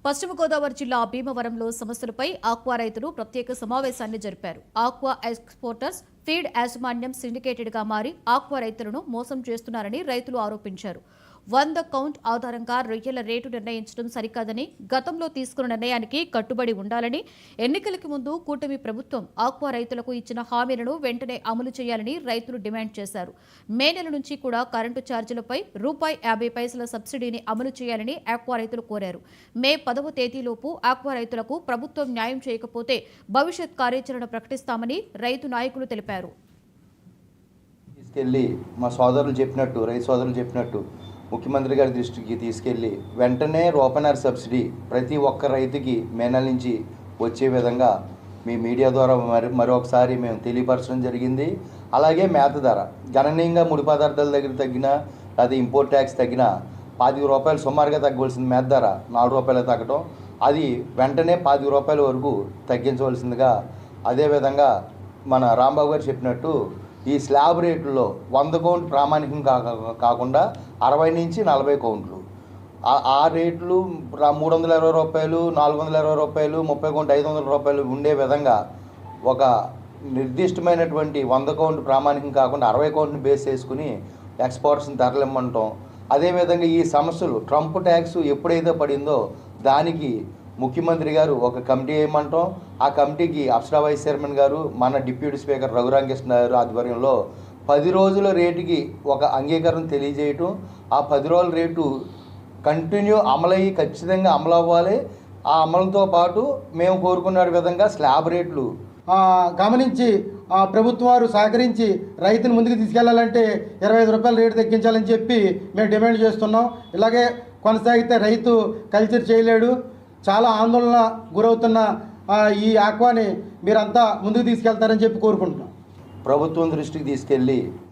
పశ్చిమ గోదావరి జిల్లా భీమవరంలో సమస్యలపై ఆక్వా రైతులు ప్రత్యేక సమావేశాన్ని జరిపారు. ఆక్వా ఎక్స్పోర్టర్స్ ఫీడ్ యాజమాన్యం సిండికేటెడ్ గా మారి ఆక్వా రైతులను మోసం చేస్తున్నారని రైతులు ఆరోపించారు. 100 కౌంట్ ఆధారంగా రొయ్యల రేటు నిర్ణయించడం సరికాదని, గతంలో తీసుకున్న నిర్ణయానికి కట్టుబడి ఉండాలని, ఎన్నికలకు ముందు కూటమి ప్రభుత్వం ఆక్వా రైతులకు ఇచ్చిన హామీలను వెంటనే అమలు చేయాలని రైతులు డిమాండ్ చేశారు. మే నెల నుంచి కూడా కరెంటు ఛార్జీలపై ₹50 సబ్సిడీని అమలు చేయాలని ఆక్వా రైతులు కోరారు. మే 10వ తేదీలోపు ఆక్వా రైతులకు ప్రభుత్వం న్యాయం చేయకపోతే భవిష్యత్ కార్యాచరణ ప్రకటిస్తామని రైతు నాయకులు తెలిపారు. తీసుకెళ్ళి మా సోదరులు చెప్పినట్టు రైతు సోదరులు చెప్పినట్టు ముఖ్యమంత్రి గారి దృష్టికి తీసుకెళ్ళి వెంటనే రూపాయన్నర సబ్సిడీ ప్రతి ఒక్క రైతుకి మే నెల నుంచి వచ్చే విధంగా మీ మీడియా ద్వారా మరొకసారి మేము తెలియపరచడం జరిగింది. అలాగే మేత ధర గణనీయంగా ముడి పదార్థాల దగ్గర తగ్గిన, అది ఇంపోర్ట్ ట్యాక్స్ తగ్గిన ₹10 సుమారుగా తగ్గవలసిన మేత ధర ₹4 తగ్గడం, అది వెంటనే ₹10 వరకు తగ్గించవలసిందిగా, అదేవిధంగా మన రాంబాబు గారు చెప్పినట్టు ఈ స్లాబ్ రేట్లలో 100 కౌంట్ ప్రామాణికం కాకుండా 60 నుంచి 40 కౌంట్లు, ఆ రేట్లు ₹320, ₹420, 30 కౌంట్ ₹500 ఉండే విధంగా ఒక నిర్దిష్టమైనటువంటి 100 కౌంట్ ప్రామాణికం కాకుండా 60 కౌంట్ని బేస్ చేసుకుని ఎక్స్పోర్ట్స్ని తరలిమ్మంటాం. అదేవిధంగా ఈ సమస్యలు ట్రంప్ ట్యాక్స్ ఎప్పుడైతే పడిందో దానికి ముఖ్యమంత్రి గారు ఒక కమిటీ వేయమంటాం. ఆ కమిటీకి అప్సరా వైస్ చైర్మన్ గారు, మన డిప్యూటీ స్పీకర్ రఘురామకృష్ణ గారు ఆధ్వర్యంలో 10 రోజుల రేటుకి ఒక అంగీకారం తెలియజేయటం, ఆ 10 రోజుల రేటు కంటిన్యూ అమలయ్యి ఖచ్చితంగా అమలు అవ్వాలి. ఆ అమలుతో పాటు మేము కోరుకున్న విధంగా స్లాబ్ రేట్లు గమనించి ప్రభుత్వం వారు సహకరించి రైతును ముందుకు తీసుకెళ్లాలంటే ₹25 రేటు తగ్గించాలని చెప్పి మేము డిమాండ్ చేస్తున్నాం. ఇలాగే కొనసాగితే రైతు కల్చర్ చేయలేడు. చాలా ఆందోళన గురవుతున్న ఈ ఆక్వాని మీరంతా ముందుకు తీసుకెళ్తారని చెప్పి కోరుకుంటున్నాం. ప్రభుత్వం దృష్టికి తీసుకెళ్ళి